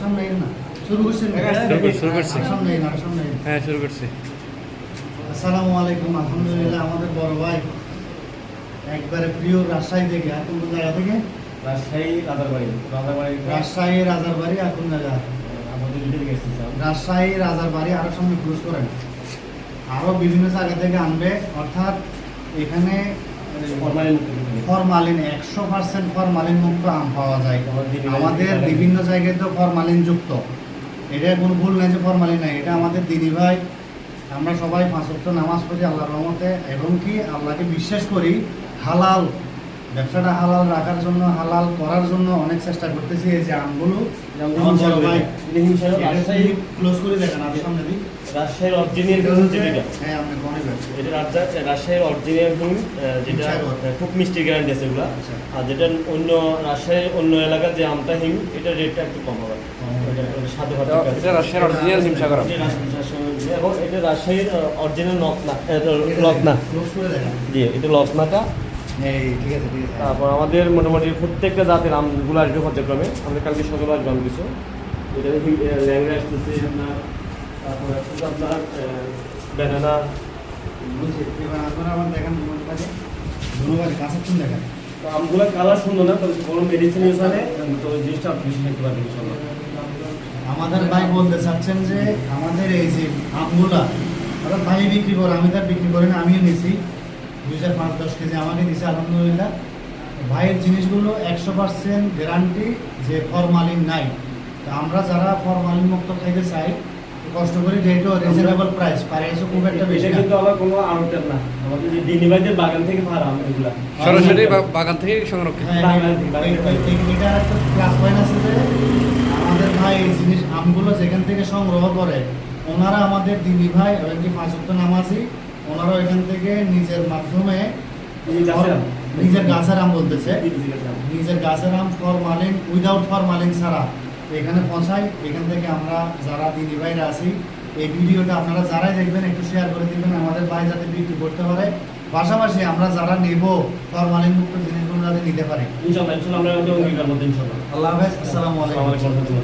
সামনে না শুরু করছেন? শুরু করছি। সামনে সামনে। হ্যাঁ, শুরু করছি। আসসালামু আলাইকুম। আলহামদুলিল্লাহ, আমাদের বড় ভাই একবারে প্রিয় রাজশাহী থেকে। আর কোন জায়গা থেকে? রাজশাহী রাজারবাড়ি। রাজশাহী রাজারবাড়ি। আর কোন জায়গা? আমাদের দিকে গেছি স্যার। রাজশাহী রাজারবাড়ি। আরো সামনে ক্লোজ করেন। আরো বিভিন্ন জায়গা থেকে আনবে, অর্থাৎ এখানে ফরমালিন 100% ফরমালিন মুক্ত আম পাওয়া যায়। আমাদের বিভিন্ন জায়গায় তো ফরমালিন যুক্ত, এটা কোনো ভুল নাই যে ফরমালিন নাই। এটা আমাদের দিনী ভাই, আমরা সবাই 5 ওয়াক্ত নামাজ পড়ি আল্লাহর রহমতে, এবং কি আল্লাহকে বিশ্বাস করি। হালাল ব্যবসাটা হালাল রাখার জন্য, হালাল করার জন্য অনেক চেষ্টা করতেছি। এই যে আমগুলো ক্লোজ করে দেখেন, আর সামনে দিই। রাজশাহীর অরিজিনাল যেটা, হ্যাঁ আপনি মনে করেন এটা রাজশাহীর অরিজিনাল হিম, যেটা খুব মিষ্টি গ্যারান্টি আছে এগুলা। আর যেটা অন্য রাজশাহীর অন্য এলাকার যে আমটা হিম, এটা রেটটা একটু কম হবে। এটা রাজশাহীর অরিজিনাল হিমসাগর। এবং এটা রাজশাহীর অরিজিনাল লকনা। ক্লোজ করে দেখেন। জি, এটা লকনাটা। এই ঠিক আছে ঠিক আছে। তারপর আমাদের মোটামুটি প্রত্যেকটা জাতের আমগুলো আসবে পর্যায়ক্রমে। আমাদের কালকে সকালে আসবে আম কিছু। এটা ল্যাংড়া আসতেছে আপনার, তারপর আসতেছে আপনার ব্যানানা। বুঝছি, এবার আপনারা আমার দেখেন ধন্যবাদ। কাছে কোন দেখেন? তো আমগুলো কালার সুন্দর না, তবে কোনো মেডিসিন ইউজ হয় না, তো ওই জিনিসটা আপনি বেশি খেতে পারবেন ইনশাআল্লাহ। আমাদের ভাই বলতে চাচ্ছেন যে আমাদের এই যে আমগুলা অর্থাৎ ভাই বিক্রি করে, আমি তার বিক্রি করি না, আমিও নিছি 2005-10 কেজি আমাকে দিছে আলহামদুলিল্লাহ। ভাইয়ের জিনিসগুলো 100% গ্যারান্টি যে ফরমালিন নাই। তো আমরা যারা ফরমালিন মুক্ত খাইতে চাই, কষ্ট করে রেটও রিজনেবল প্রাইস, প্রাইসও খুব একটা বেশি এটা না। কিন্তু আবার কোনো আড়তের না, আমাদের যে দিনীবাইদের বাগান থেকে পাওয়া আম এগুলা সরাসরি বাগান থেকে সংরক্ষিত। হ্যাঁ, এটা একটা প্লাস পয়েন্ট আছে যে আমাদের ভাই এই জিনিস আমগুলো যেখান থেকে সংগ্রহ করে, ওনারা আমাদের দিদি ভাই এবং কি 5 ওয়াক্ত নামাজি, ওনারা এখান থেকে নিজের মাধ্যমে নিজের গাছের আম বলতেছে, নিজের গাছের আম ফরমালিন উইদাউট ফরমালিন ছাড়া এখানে পৌঁছায়। এখান থেকে আমরা যারা দিদি ভাইরা আছি, এই ভিডিওটা আপনারা যারাই দেখবেন একটু শেয়ার করে দিবেন, আমাদের ভাই যাতে বিক্রি করতে পারে, পাশাপাশি আমরা যারা নেব ফরমালিন মুক্ত জিনিসগুলো যাতে নিতে পারি। ইনশাআল্লাহ আমরা অঙ্গীকার মধ্যে ইনশাআল্লাহ। আল্লাহ হাফেজ। আসসালামু আলাইকুম।